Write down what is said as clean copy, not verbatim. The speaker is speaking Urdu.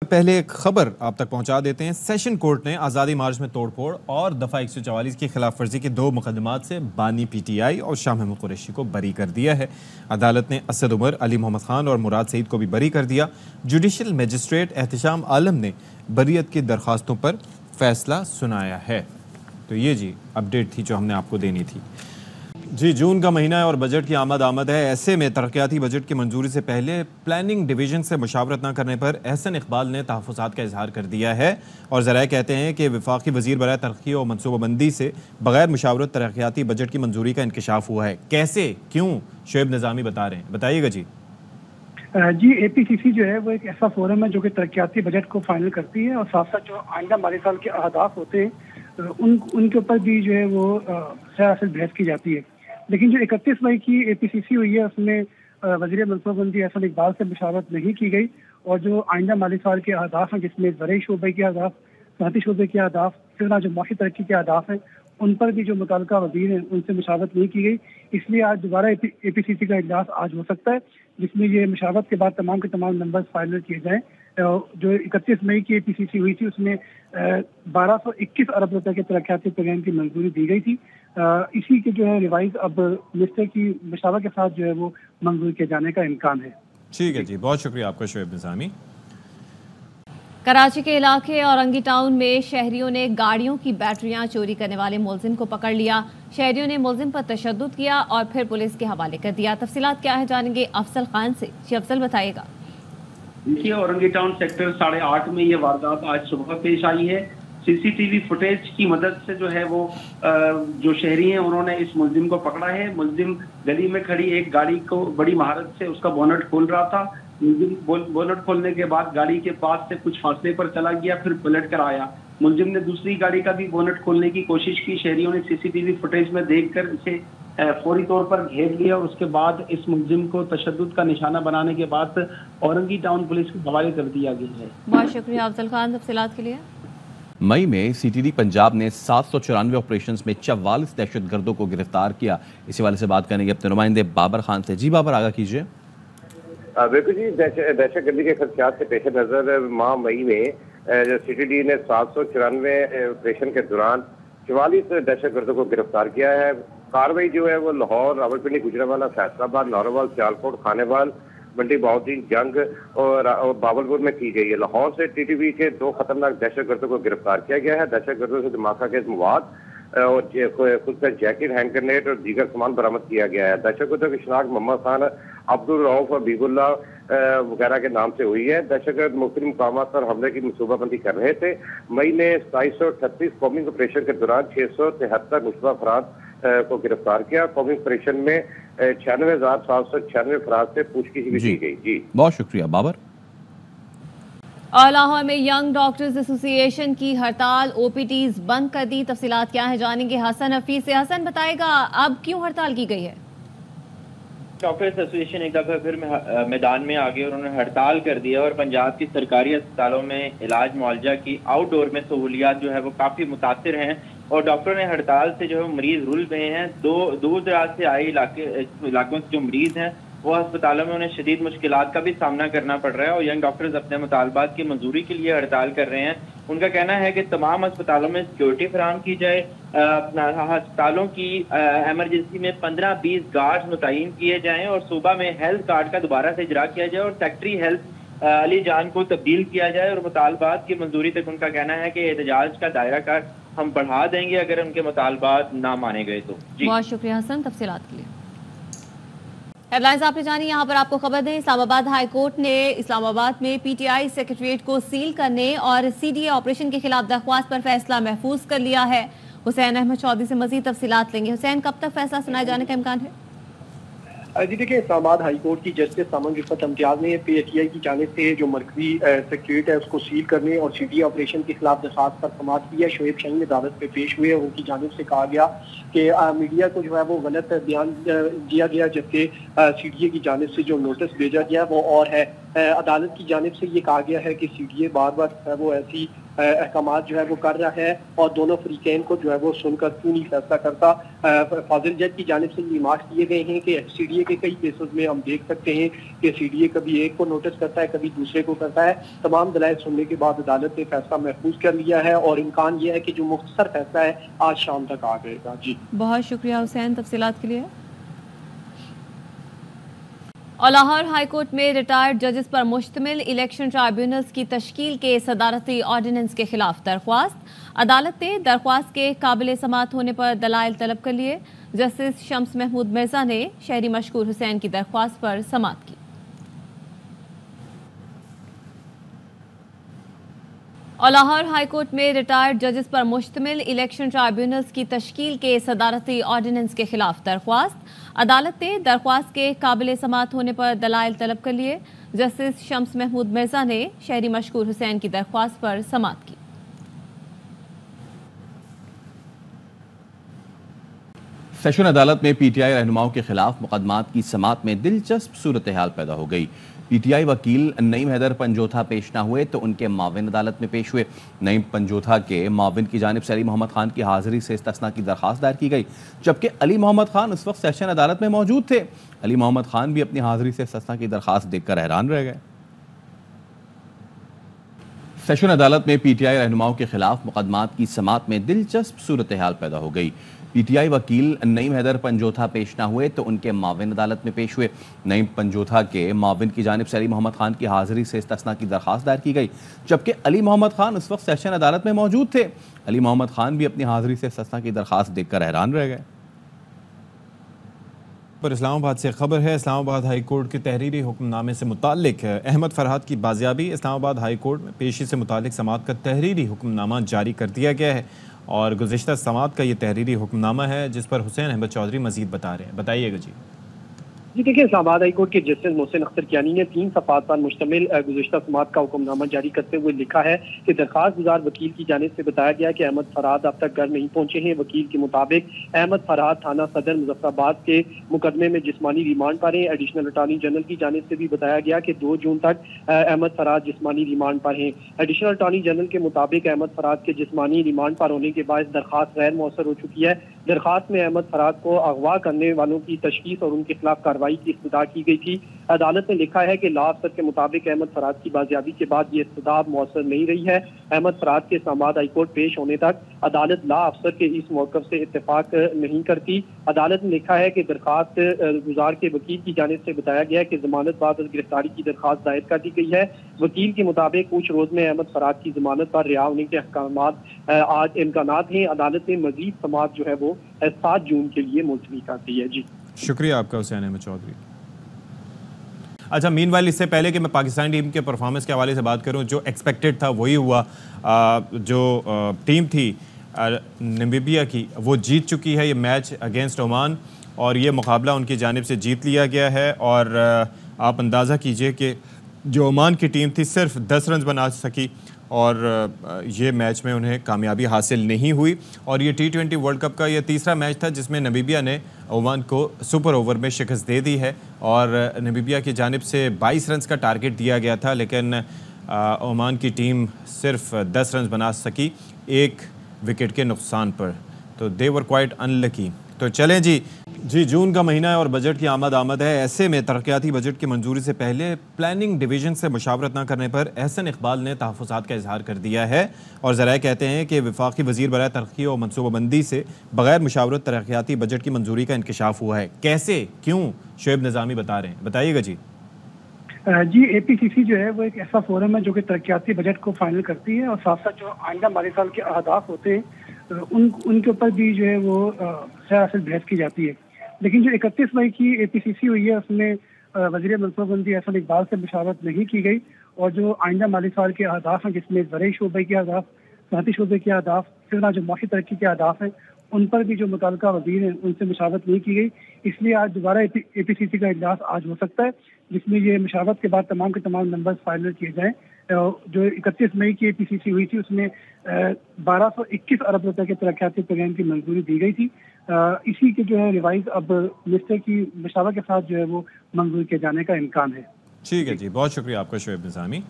پہلے ایک خبر آپ تک پہنچا دیتے ہیں۔ سیشن کورٹ نے آزادی مارچ میں توڑ پھوڑ اور دفعہ 144 کی خلاف ورزی کے 2 مقدمات سے بانی پی ٹی آئی اور شاہ محمود قریشی کو بری کر دیا ہے۔ عدالت نے اسد عمر، علی محمد خان اور مراد سعید کو بھی بری کر دیا۔ جوڈیشل میجسٹریٹ احتشام عالم نے بریت کی درخواستوں پر فیصلہ سنایا ہے۔ تو یہ جی اپڈیٹ تھی جو ہم نے آپ کو دینی تھی۔ جی، جون کا مہینہ ہے اور بجٹ کی آمد ہے۔ ایسے میں ترقیاتی بجٹ کی منظوری سے پہلے پلاننگ ڈویژن سے مشاورت نہ کرنے پر احسن اقبال نے تحفظات کا اظہار کر دیا ہے، اور ذرائع کہتے ہیں کہ وفاقی وزیر برائے ترقی اور منصوبہ بندی سے بغیر مشاورت ترقیاتی بجٹ کی منظوری کا انکشاف ہوا ہے۔ کیسے، کیوں؟ شعیب نظامی بتا رہے ہیں، بتائیے گا جی۔ جی، اے پی سی سی جو ہے وہ ایک ایسا فورم ہے جو کہ ترقیاتی بجٹ کو فائنل کرتی ہے، اور ساتھ ساتھ جو آئندہ مالی سال کے اہداف ہوتے ہیں ان کے اوپر بھی جو ہے وہ سیاست بحث کی جاتی ہے۔ لیکن جو 31 مئی کی اے پی سی سی ہوئی ہے اس میں وزیر منصوبہ بندی احسن اقبال سے مشاورت نہیں کی گئی، اور جو آئندہ مالی سال کے اہداف ہیں جس میں زرعی شعبے کے اہداف، صنعتی شعبے کے اہداف، پھر جو معاشی ترقی کے اہداف ہیں ان پر بھی جو متعلقہ وزیر ہیں ان سے مشاورت نہیں کی گئی، اس لیے آج دوبارہ اے پی سی سی کا اجلاس آج ہو سکتا ہے جس میں یہ مشاورت کے بعد تمام کے تمام نمبرز فائنل کیے جائیں۔ جو 31 مئی کی اے پی سی سی ہوئی تھی اس میں 1221 ارب روپے کے ترقیاتی پروگرام کی منظوری دی گئی تھی۔ اسی کے جو ہے ریوائز اب منسٹر کی مشاورت کے ساتھ جو ہے وہ منظور کیے جانے کا امکان ہے۔ ٹھیک ہے جی، بہت شکریہ آپ کا شعیب نظامی۔ کراچی کے علاقے اورنگی ٹاؤن میں شہریوں نے گاڑیوں کی بیٹریاں چوری کرنے والے ملزم کو پکڑ لیا۔ شہریوں نے ملزم پر تشدد کیا اور پھر پولیس کے حوالے کر دیا۔ تفصیلات کیا ہے جانیں گے افضل خان سے۔ جی افضل، بتائیے گا۔ دیکھیے، اورنگی ٹاؤن سیکٹر 8:30 میں یہ واردات آج صبح پیش آئی ہے۔ سی سی ٹی وی فوٹیج کی مدد سے جو ہے وہ جو شہری ہیں انہوں نے اس ملزم کو پکڑا ہے۔ ملزم گلی میں کھڑی ایک گاڑی کو بڑی مہارت سے اس کا بونٹ کھول رہا تھا۔ بونٹ کھولنے کے بعد گاڑی کے پاس سے کچھ فاصلے پر چلا گیا، پھر پلٹ کر آیا۔ ملزم نے دوسری گاڑی کا بھی بونٹ کھولنے کی کوشش کی۔ شہریوں نے سی سی ٹی وی فوٹیج میں دیکھ کر اسے فوری طور پر گھیر لیا، اور اس کے بعد اس ملزم کو تشدد کا نشانہ بنانے کے بعد اورنگی ٹاؤن پولیس کے حوالے کر دیا گیا ہے۔ بہت شکریہ افضل خان تفصیلات کے لیے۔ مئی میں سی ٹی ڈی پنجاب نے 794 آپریشنز میں 44 دہشت گردوں کو گرفتار کیا۔ اسی والے سے بات کریں گے اپنے نمائندے بابر خان سے۔ جی بابر، آگاہ کیجیے۔ بالکل جی، دہشت گردی کے خدشات کے پیش نظر ماہ مئی میں سی ٹی ڈی نے 794 آپریشن کے دوران 44 دہشت گردوں کو گرفتار کیا ہے۔ کارروائی جو ہے وہ لاہور، راولپنڈی، گجرانوالہ، فیصل آباد، نوروال، سیالکوٹ، خانیوال، منڈی بہاؤالدین جنگ اور باولپور میں کی گئی ہے۔ لاہور سے ٹی ٹی وی کے 2 خطرناک دہشت گردوں کو گرفتار کیا گیا ہے۔ دہشت گردوں سے دھماکہ خیز مواد اور خود کا جیکٹ، ہینڈ گرینیڈ اور دیگر سامان برآمد کیا گیا ہے۔ دہشت گردوں کی شناخت محمد خان، عبدالرؤف اور حبیب اللہ وغیرہ کے نام سے ہوئی ہے۔ دہشت گرد مختلف مقامات پر حملے کی منصوبہ بندی کر رہے تھے۔ مئی میں 2738 قومی آپریشن کے دوران 673 مشتبہ افراد کو گرفتار کیا۔ قومی آپریشن میں 96,796 افراد سے پوچھ گچھ بھی کی گئی۔ جی بہت شکریہ بابر۔ اور لاہور میں ینگ ڈاکٹرز ایسوسی ایشن کی ہڑتال، او پی ٹیز بند کر دی۔ تفصیلات کیا ہے جانیں گے حسن حفیظ سے۔ حسن، بتائے گا اب کیوں ہڑتال کی گئی ہے؟ ڈاکٹرز ایسوسی ایشن ایک دفعہ پھر میدان میں آگے اور انہوں نے ہڑتال کر دیا، اور پنجاب کی سرکاری اسپتالوں میں علاج معالجہ کی آؤٹ ڈور میں سہولیات جو ہے وہ کافی متاثر ہیں، اور ڈاکٹروں نے ہڑتال سے جو ہے مریض رول گئے ہیں۔ دور دراز سے آئے علاقوں سے جو مریض ہیں وہ ہسپتالوں میں انہیں شدید مشکلات کا بھی سامنا کرنا پڑ رہا ہے، اور ینگ ڈاکٹرز اپنے مطالبات کی منظوری کے لیے ہڑتال کر رہے ہیں۔ ان کا کہنا ہے کہ تمام ہسپتالوں میں سیکورٹی فراہم کی جائے، ہسپتالوں کی ایمرجنسی میں 15-20 گارڈز متعین کیے جائیں، اور صوبہ میں ہیلتھ کارڈ کا دوبارہ سے اجرا کیا جائے، اور سیکٹری ہیلتھ علی جان کو تبدیل کیا جائے، اور مطالبات کی منظوری تک ان کا کہنا ہے کہ احتجاج کا دائرہ کار ہم بڑھا دیں گے اگر ان کے مطالبات نہ مانے گئے تو۔ بہت شکریہ حسن تفصیلات کے لیے۔ ہیڈ لائنز آپ نے جانی، یہاں پر آپ کو خبر دیں، اسلام آباد ہائی کورٹ نے اسلام آباد میں پی ٹی آئی سیکریٹریٹ کو سیل کرنے اور سی ڈی اے آپریشن کے خلاف درخواست پر فیصلہ محفوظ کر لیا ہے۔ حسین احمد چودھری سے مزید تفصیلات لیں گے۔ حسین، کب تک فیصلہ سنائے جانے کا امکان ہے؟ جی دیکھیں، اسلام آباد ہائی کورٹ کی جسٹس سامن رفت امتیاز نے پی ٹی آئی کی جانب سے جو مرکزی سیکریٹریٹ ہے اس کو سیل کرنے اور سی ڈی اے آپریشن کے خلاف درخواست پر سماعت کی ہے۔ شعیب شاہین عدالت پہ پیش ہوئے، ان کی جانب سے کہا گیا کہ میڈیا کو جو ہے وہ غلط بیان دیا گیا، جبکہ سی ڈی اے کی جانب سے جو نوٹس بھیجا گیا وہ اور ہے عدالت کی جانب سے یہ کہا گیا ہے کہ CDA بار بار وہ ایسی احکامات جو ہے وہ کر رہا ہے اور دونوں فریقین کو جو ہے وہ سن کر کیوں نہیں فیصلہ کرتا. فاضل جج کی جانب سے یہ ریمارکس دیے گئے ہیں کہ CDA کے کئی کیسز میں ہم دیکھ سکتے ہیں کہ CDA کبھی ایک کو نوٹس کرتا ہے کبھی دوسرے کو کرتا ہے. تمام دلائل سننے کے بعد عدالت نے فیصلہ محفوظ کر لیا ہے اور امکان یہ ہے کہ جو مختصر فیصلہ ہے آج شام تک آ جائے گا. جی بہت شکریہ حسین تفصیلات کے لیے. اور لاہور ہائی کورٹ میں ریٹائرڈ ججز پر مشتمل الیکشن ٹرائیبیونلز کی تشکیل کے صدارتی آرڈیننس کے خلاف درخواست. عدالت نے درخواست کے قابل سماعت ہونے پر دلائل طلب کر لیے. جسٹس شمس محمود مرزا نے شہری مشکور حسین کی درخواست پر سماعت کی. اور لاہور ہائی کورٹ میں ریٹائرڈ ججز پر مشتمل الیکشن ٹرائیبیونلز کی تشکیل کے صدارتی آرڈیننس کے خلاف درخواست. عدالت نے درخواست کے قابل سماعت ہونے پر دلائل طلب کر لیے. جسٹس شمس محمود مرزا نے شہری مشکور حسین کی درخواست پر سماعت کی. سیشن عدالت میں PTI رہنماؤں کے خلاف مقدمات کی سماعت میں دلچسپ صورتحال پیدا ہو گئی. PTI وکیل نعیم حیدر پنجوتھا پیش نہ ہوئے تو ان کے معاون عدالت میں پیش ہوئے. نعیم پنجوتھا کے معاون کی جانب سے علی محمد خان کی حاضری سے استثناء کی درخواست دائر کی گئی، جبکہ علی محمد خان اس وقت سیشن عدالت میں موجود تھے. علی محمد خان بھی اپنی حاضری سے استثناء کی درخواست دیکھ کر حیران رہ گئے. سیشن عدالت میں PTI رہنماؤں کے خلاف مقدمات کی سماعت میں دلچسپ صورتحال پیدا ہو گئی. PTI وکیل نعیم حیدر پنجوتھا پیش نہ ہوئے تو ان کے معاون عدالت میں پیش ہوئے. نعیم پنجوتھا کے معاون کی جانب سے علی محمد خان کی حاضری سے استثناء کی درخواست دائر کی گئی، جبکہ علی محمد خان اس وقت سیشن عدالت میں موجود تھے. علی محمد خان بھی اپنی حاضری سے استثناء کی درخواست دیکھ کر حیران رہ گئے. پر اسلام آباد سے خبر ہے. اسلام آباد ہائی کورٹ کے تحریری حکم نامے سے متعلق احمد فرحات کی بازیابی. اسلام آباد ہائی کورٹ میں پیشی سے متعلق سماعت کا تحریری حکم نامہ جاری کر دیا گیا ہے اور گزشتہ سماعت کا یہ تحریری حکم نامہ ہے جس پر حسین احمد چودھری مزید بتا رہے ہیں. بتائیے گا جی. جی دیکھیں، اسلام آباد ہائی کورٹ کے جسٹس محسن اختر کیانی نے 3 صفحات پر مشتمل گزشتہ سماعت کا حکم نامہ جاری کرتے ہوئے لکھا ہے کہ درخواست گزار وکیل کی جانب سے بتایا گیا کہ احمد فرحات اب تک گھر نہیں پہنچے ہیں. وکیل کے مطابق احمد فرحات تھانہ صدر مظفر آباد کے مقدمے میں جسمانی ریمانڈ پر ہیں. ایڈیشنل اٹارنی جنرل کی جانب سے بھی بتایا گیا کہ 2 جون تک احمد فرحات جسمانی ریمانڈ پر ہیں. ایڈیشنل اٹارنی جنرل کے مطابق احمد فرحات کے جسمانی ریمانڈ پر ہونے کے باعث درخواست غیر مؤثر ہو چکی ہے. درخواست میں احمد فرحات کو اغوا کرنے والوں کی تشخیص اور ان کے خلاف کارروائی کی استدعا کی گئی تھی. عدالت نے لکھا ہے کہ لا افسر کے مطابق احمد فرحات کی بازیابی کے بعد یہ استدعا مؤثر نہیں رہی ہے. احمد فرحات کے اسلام آباد ہائی کورٹ پیش ہونے تک عدالت لا افسر کے اس موقف سے اتفاق نہیں کرتی. عدالت نے لکھا ہے کہ درخواست گزار کے وکیل کی جانب سے بتایا گیا کہ ضمانت بعد از گرفتاری کی درخواست دائر کر دی گئی ہے. وکیل کے مطابق کچھ روز میں احمد فرحات کی ضمانت پر رہا ہونے کے آج امکانات ہیں. عدالت نے مزید سماعت جو ہے وہ 7 جون کے لیے ملتوی کر دی ہے. جی شکریہ آپ کا حسین احمد چودھری. اچھا، مین وائل اس سے پہلے کہ میں پاکستان ٹیم کے پرفارمنس کے حوالے سے بات کروں، جو ایکسپیکٹڈ تھا وہی ہوا. جو ٹیم تھی نمیبیا کی وہ جیت چکی ہے یہ میچ اگینسٹ عمان اور یہ مقابلہ ان کی جانب سے جیت لیا گیا ہے. اور آپ اندازہ کیجئے کہ جو عمان کی ٹیم تھی صرف 10 رنز بنا سکی اور یہ میچ میں انہیں کامیابی حاصل نہیں ہوئی. اور یہ T20 ورلڈ کپ کا یہ تیسرا میچ تھا جس میں نمیبیا نے عمان کو سپر اوور میں شکست دے دی ہے اور نمیبیا کی جانب سے 22 رنز کا ٹارگٹ دیا گیا تھا لیکن عمان کی ٹیم صرف 10 رنز بنا سکی 1 وکٹ کے نقصان پر. تو دے ور کوائٹ ان لکی. تو چلیں جی جون کا مہینہ ہے اور بجٹ کی آمد ہے. ایسے میں ترقیاتی بجٹ کی منظوری سے پہلے پلاننگ ڈویژن سے مشاورت نہ کرنے پر احسن اقبال نے تحفظات کا اظہار کر دیا ہے اور ذرائع کہتے ہیں کہ وفاقی وزیر برائے ترقی اور منصوبہ بندی سے بغیر مشاورت ترقیاتی بجٹ کی منظوری کا انکشاف ہوا ہے. کیسے، کیوں؟ شعیب نظامی بتا رہے ہیں. بتائیے گا جی. جی APCC جو ہے وہ ایک ایسا فورم ہے جو کہ ترقیاتی بجٹ کو فائنل کرتی ہے اور ساتھ ساتھ جو آئندہ مالی سال کے اہداف ہوتے ہیں ان کے اوپر بھی جو ہے وہ سیاست بحث کی جاتی ہے. لیکن جو 31 مئی کی APCC ہوئی ہے اس میں وزیر منصوبہ بندی احسن اقبال سے مشاورت نہیں کی گئی اور جو آئندہ مالی سال کے اہداف ہیں جس میں زرعی شعبے کے اہداف، صنعتی شعبے کے اہداف، جو معاشی ترقی کے اہداف ہیں ان پر بھی جو متعلقہ وزیر ہیں ان سے مشاورت نہیں کی گئی. اس لیے آج دوبارہ APCC کا اجلاس آج ہو سکتا ہے جس میں یہ مشاورت کے بعد تمام کے تمام نمبرز فائنل کیے جائیں. جو 31 مئی کی APCC ہوئی تھی اس میں 1221 ارب روپے کے ترقیاتی پروگرام کی منظوری دی گئی تھی. اسی کے جو ہے ریوائز اب منسٹر کی مشاورت کے ساتھ جو ہے وہ منظور کیے جانے کا امکان ہے. ٹھیک ہے جی، بہت شکریہ آپ کا شعیب نظامی.